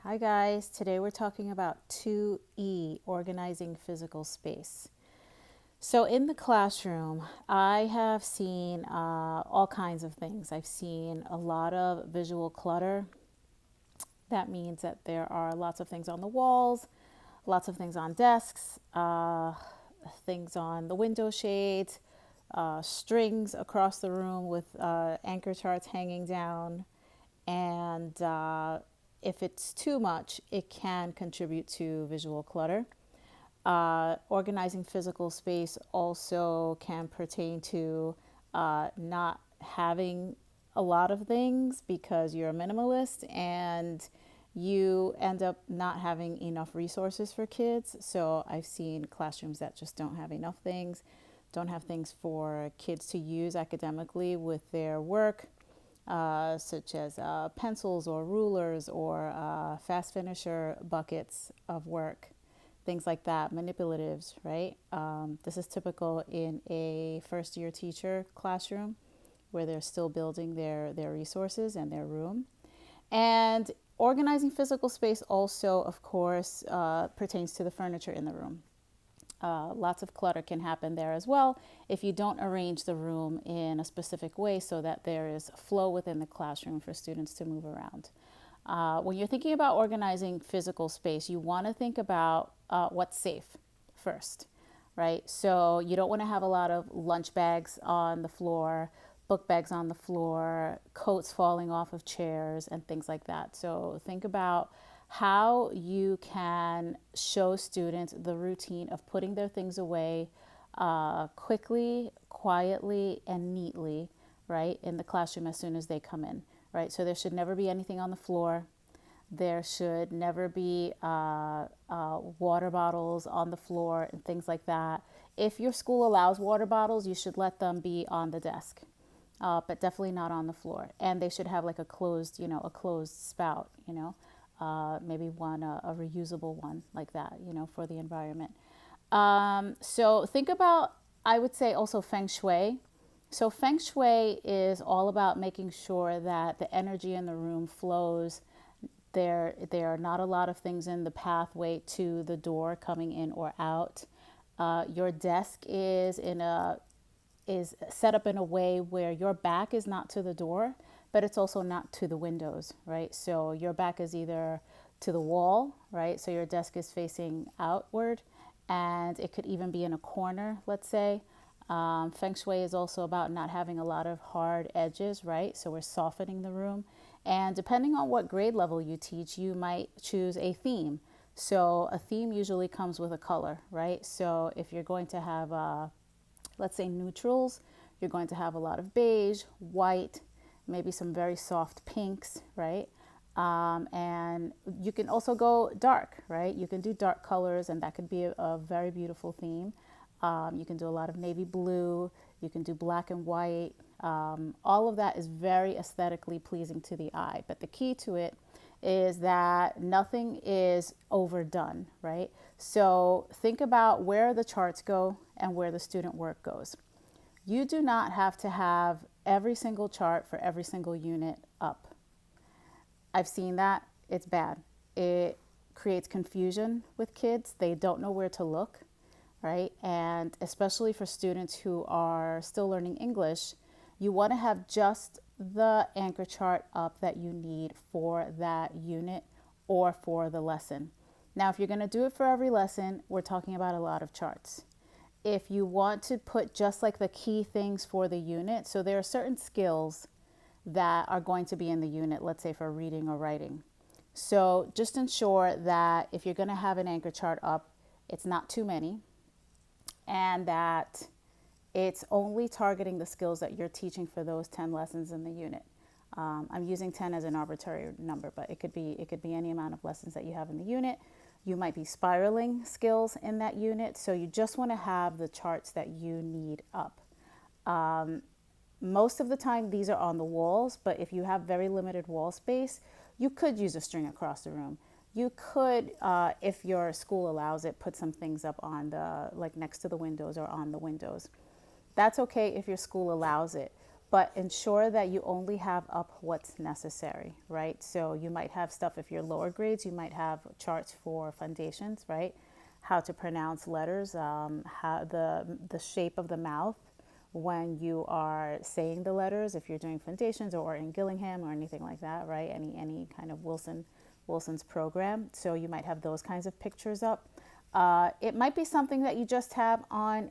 Hi guys, today we're talking about 2E, organizing physical space. So in the classroom, I have seen all kinds of things. I've seen a lot of visual clutter. That means that there are lots of things on the walls, lots of things on desks, things on the window shades, strings across the room with anchor charts hanging down, and if it's too much, it can contribute to visual clutter. Organizing physical space also can pertain to not having a lot of things because you're a minimalist and you end up not having enough resources for kids. So I've seen classrooms that just don't have enough things, don't have things for kids to use academically with their work, such as pencils or rulers or fast finisher buckets of work, things like that, manipulatives, right? This is typical in a first year teacher classroom where they're still building their resources and their room. And organizing physical space also, of course, pertains to the furniture in the room. Lots of clutter can happen there as well if you don't arrange the room in a specific way so that there is flow within the classroom for students to move around. When you're thinking about organizing physical space, you want to think about what's safe first, right? So you don't want to have a lot of lunch bags on the floor, book bags on the floor, coats falling off of chairs, and things like that. So think about how you can show students the routine of putting their things away quickly, quietly, and neatly, right, in the classroom as soon as they come in, right? So there should never be anything on the floor. There should never be water bottles on the floor and things like that. If your school allows water bottles, you should let them be on the desk, but definitely not on the floor. And they should have like a closed, a closed spout, maybe one, a reusable one like that, for the environment. So think about, I would say also feng shui. So feng shui is all about making sure that the energy in the room flows. There are not a lot of things in the pathway to the door coming in or out. Your desk is set up in a way where your back is not to the door, but it's also not to the windows, right? So your back is either to the wall, right? So your desk is facing outward, and it could even be in a corner, let's say. Feng Shui is also about not having a lot of hard edges, right? So we're softening the room. And depending on what grade level you teach, you might choose a theme. So a theme usually comes with a color, right? So if you're going to have let's say neutrals, you're going to have a lot of beige, white, maybe some very soft pinks, right? And you can also go dark, right? You can do dark colors, and that could be a very beautiful theme. You can do a lot of navy blue, you can do black and white. All of that is very aesthetically pleasing to the eye, but the key to it is that nothing is overdone, right? So think about where the charts go and where the student work goes. You do not have to have every single chart for every single unit up. I've seen that. It's bad. It creates confusion with kids. They don't know where to look, right? And especially for students who are still learning English, you want to have just the anchor chart up that you need for that unit or for the lesson. Now, if you're going to do it for every lesson, we're talking about a lot of charts. If you want to put just like the key things for the unit, so there are certain skills that are going to be in the unit, let's say for reading or writing. So just ensure that if you're going to have an anchor chart up, it's not too many, and that it's only targeting the skills that you're teaching for those 10 lessons in the unit. I'm using 10 as an arbitrary number, but it could be any amount of lessons that you have in the unit. You might be spiraling skills in that unit, so you just want to have the charts that you need up. Most of the time, these are on the walls, but if you have very limited wall space, you could use a string across the room. You could, if your school allows it, put some things up on the, like next to the windows or on the windows. That's okay if your school allows it. but ensure that you only have up what's necessary, right? So you might have stuff, if you're lower grades, you might have charts for foundations, right? How to pronounce letters, how the shape of the mouth when you are saying the letters, if you're doing foundations or in Gillingham or anything like that, right? Any kind of Wilson's program. So you might have those kinds of pictures up. It might be something that you just have on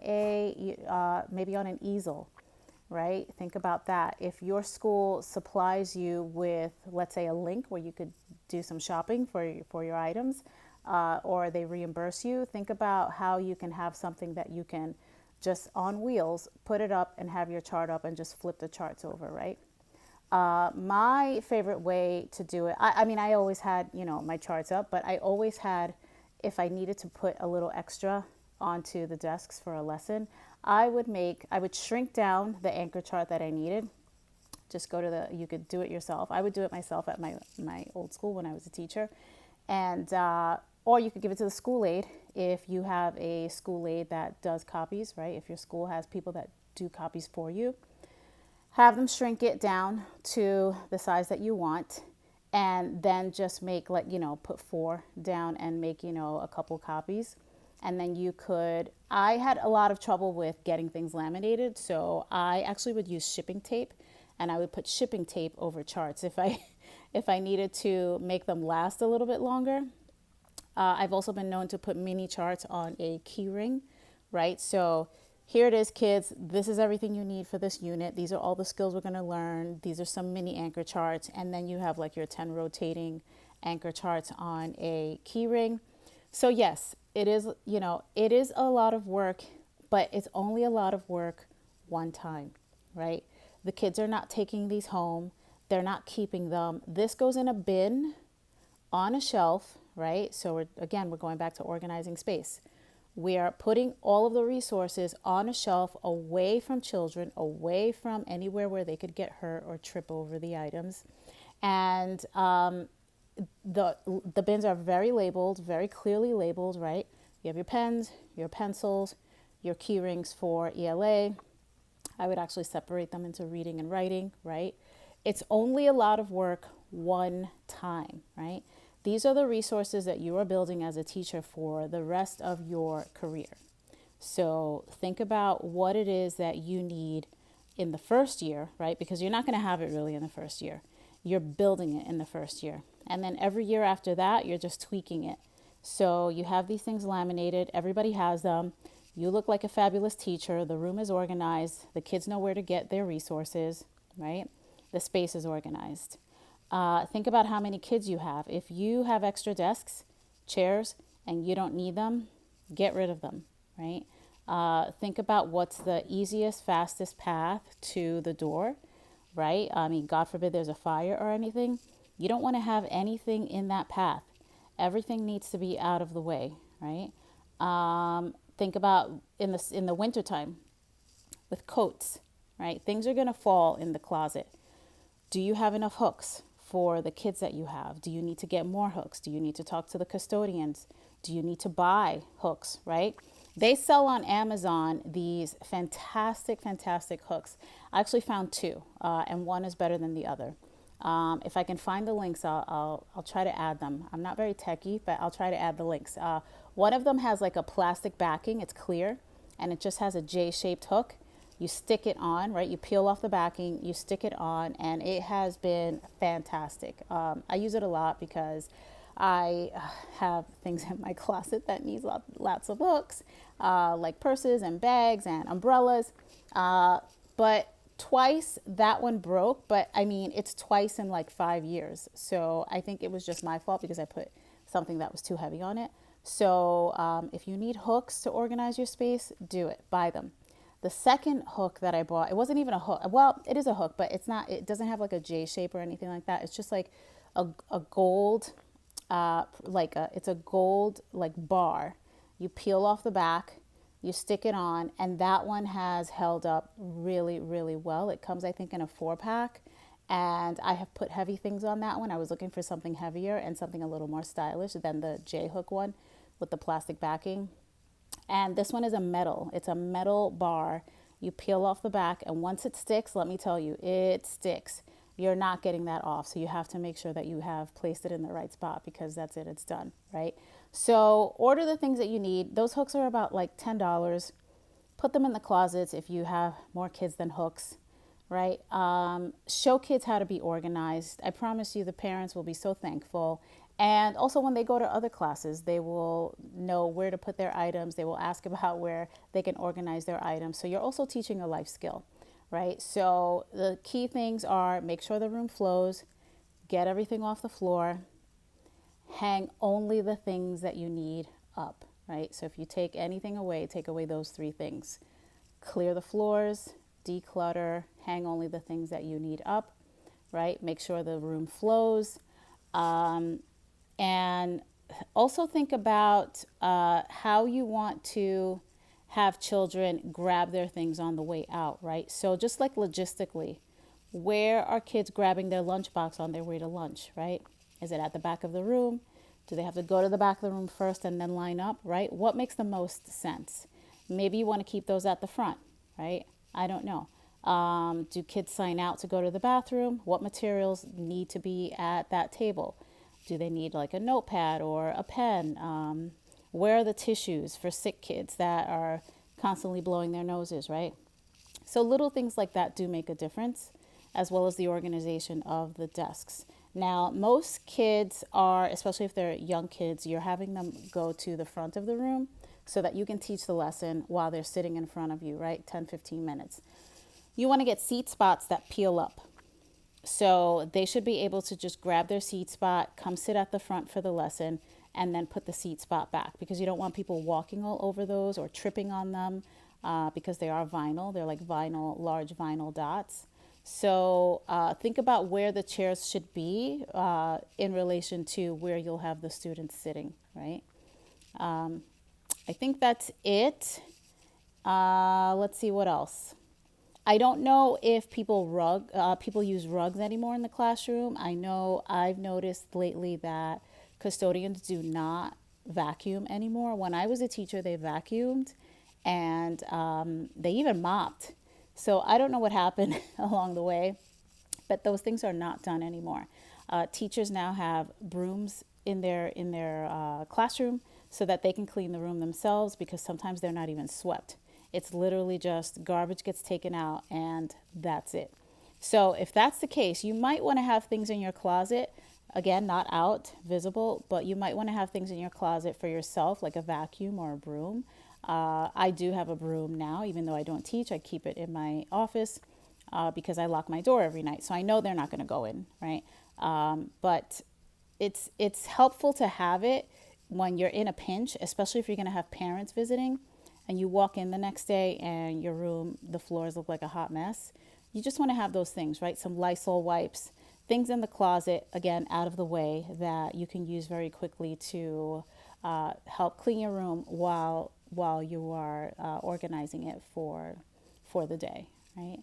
maybe on an easel, right? Think about that. If your school supplies you with, let's say, a link where you could do some shopping for your items, or they reimburse you, think about how you can have something that you can just on wheels, put it up and have your chart up and just flip the charts over, right? My favorite way to do it, I mean, I always had, my charts up, but I always had, if I needed to put a little extra onto the desks for a lesson, I would shrink down the anchor chart that I needed. Just go to you could do it yourself. I would do it myself at my old school when I was a teacher. And, or you could give it to the school aide if you have a school aide that does copies, right? If your school has people that do copies for you, have them shrink it down to the size that you want, and then just make, put 4 down and make, a couple copies. And then I had a lot of trouble with getting things laminated, so I actually would use shipping tape, and I would put shipping tape over charts if I needed to make them last a little bit longer. I've also been known to put mini charts on a key ring, right? So here it is, kids. This is everything you need for this unit. These are all the skills we're going to learn. These are some mini anchor charts. And then you have like your 10 rotating anchor charts on a key ring. So yes, it is a lot of work, but it's only a lot of work one time, right? The kids are not taking these home. They're not keeping them. This goes in a bin on a shelf, right? So we're going back to organizing space. We are putting all of the resources on a shelf away from children, away from anywhere where they could get hurt or trip over the items. And the bins are very labeled, very clearly labeled, right? You have your pens, your pencils, your key rings for ELA. I would actually separate them into reading and writing, right? It's only a lot of work one time, right? These are the resources that you are building as a teacher for the rest of your career. So think about what it is that you need in the first year, right? Because you're not going to have it really in the first year. You're building it in the first year. And then every year after that, you're just tweaking it. So you have these things laminated. Everybody has them. You look like a fabulous teacher. The room is organized. The kids know where to get their resources, right? The space is organized. Think about how many kids you have. If you have extra desks, chairs, and you don't need them, get rid of them, right? Think about what's the easiest, fastest path to the door, right? I mean, God forbid there's a fire or anything. You don't want to have anything in that path. Everything needs to be out of the way, right? Think about in the wintertime with coats, right? Things are going to fall in the closet. Do you have enough hooks for the kids that you have? Do you need to get more hooks? Do you need to talk to the custodians? Do you need to buy hooks, right? They sell on Amazon these fantastic, fantastic hooks. I actually found 2, and one is better than the other. If I can find the links, I'll try to add them. I'm not very techie, but I'll try to add the links. One of them has like a plastic backing. It's clear, and it just has a J-shaped hook. You stick it on, right? You peel off the backing, you stick it on, and it has been fantastic. I use it a lot because I have things in my closet that needs lots of hooks, like purses and bags and umbrellas. But twice that one broke, but I mean, it's twice in like 5 years. So I think it was just my fault because I put something that was too heavy on it. So if you need hooks to organize your space, do it, buy them. The second hook that I bought, it wasn't even a hook. Well, it is a hook, but it doesn't have like a J shape or anything like that. It's just like a gold, it's a gold like bar. You peel off the back, you stick it on, and that one has held up really, really well. It comes, I think, in a 4-pack, and I have put heavy things on that one. I was looking for something heavier and something a little more stylish than the J hook one with the plastic backing. And this one is a metal. It's a metal bar. You peel off the back, and once it sticks, let me tell you, it sticks. You're not getting that off. So you have to make sure that you have placed it in the right spot, because that's it, it's done, right? So order the things that you need. Those hooks are about like $10. Put them in the closets if you have more kids than hooks, right? Show kids how to be organized. I promise you the parents will be so thankful. And also when they go to other classes, they will know where to put their items. They will ask about where they can organize their items. So you're also teaching a life skill, right? So the key things are: make sure the room flows, get everything off the floor, hang only the things that you need up, right? So if you take anything away, take away those three things. Clear the floors, declutter, hang only the things that you need up, right? Make sure the room flows. And also think about how you want to have children grab their things on the way out, right? So just like logistically, where are kids grabbing their lunchbox on their way to lunch, right? Is it at the back of the room? Do they have to go to the back of the room first and then line up, right? What makes the most sense? Maybe you want to keep those at the front, right? I don't know. Do kids sign out to go to the bathroom? What materials need to be at that table? Do they need like a notepad or a pen? Where are the tissues for sick kids that are constantly blowing their noses, right? So little things like that do make a difference, as well as the organization of the desks. Now, most kids are, especially if they're young kids, you're having them go to the front of the room so that you can teach the lesson while they're sitting in front of you, right? 10, 15 minutes. You want to get seat spots that peel up. So they should be able to just grab their seat spot, come sit at the front for the lesson, and then put the seat spot back, because you don't want people walking all over those or tripping on them, because they are vinyl. They're like vinyl, large vinyl dots. So think about where the chairs should be in relation to where you'll have the students sitting, right? I think that's it. Let's see what else. I don't know if people use rugs anymore in the classroom. I know I've noticed lately that custodians do not vacuum anymore. When I was a teacher, they vacuumed, and they even mopped. So I don't know what happened along the way, but those things are not done anymore. Teachers now have brooms in their classroom so that they can clean the room themselves, because sometimes they're not even swept. It's literally just garbage gets taken out and that's it. So if that's the case, you might want to have things in your closet, again, not out, visible, but you might want to have things in your closet for yourself, like a vacuum or a broom. I do have a broom now, even though I don't teach. I keep it in my office because I lock my door every night. So I know they're not going to go in, right? But it's helpful to have it when you're in a pinch, especially if you're going to have parents visiting and you walk in the next day and your room, the floors look like a hot mess. You just want to have those things, right? Some Lysol wipes, things in the closet, again, out of the way, that you can use very quickly to help clean your room while you are organizing it for the day, right?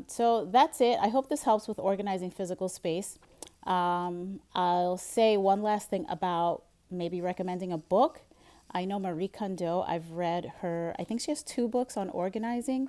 So that's it. I hope this helps with organizing physical space. I'll say one last thing about maybe recommending a book. I know Marie Kondo, I've read her, I think she has 2 books on organizing,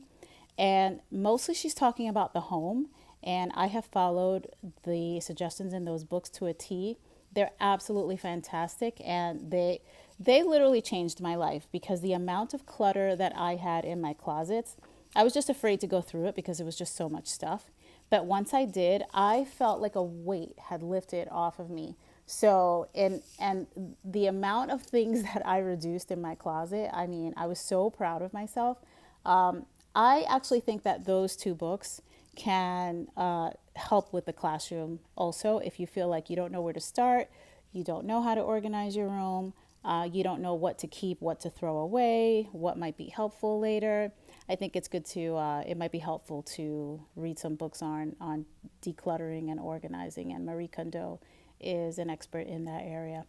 and mostly she's talking about the home, and I have followed the suggestions in those books to a T. They're absolutely fantastic, and they literally changed my life, because the amount of clutter that I had in my closets, I was just afraid to go through it because it was just so much stuff. But once I did, I felt like a weight had lifted off of me. So, and the amount of things that I reduced in my closet, I mean, I was so proud of myself. I actually think that those 2 books can help with the classroom also. If you feel like you don't know where to start, you don't know how to organize your room, you don't know what to keep, what to throw away, what might be helpful later, I think it's good to, it might be helpful to read some books on decluttering and organizing, and Marie Kondo is an expert in that area.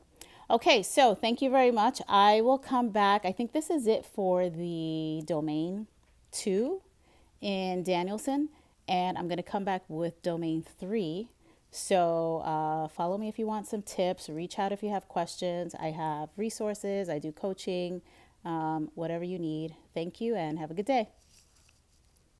Okay, so thank you very much. I will come back. I think this is it for the domain 2 in Danielson, and I'm going to come back with domain 3. So follow me if you want some tips. Reach out if you have questions. I have resources. I do coaching, whatever you need. Thank you and have a good day.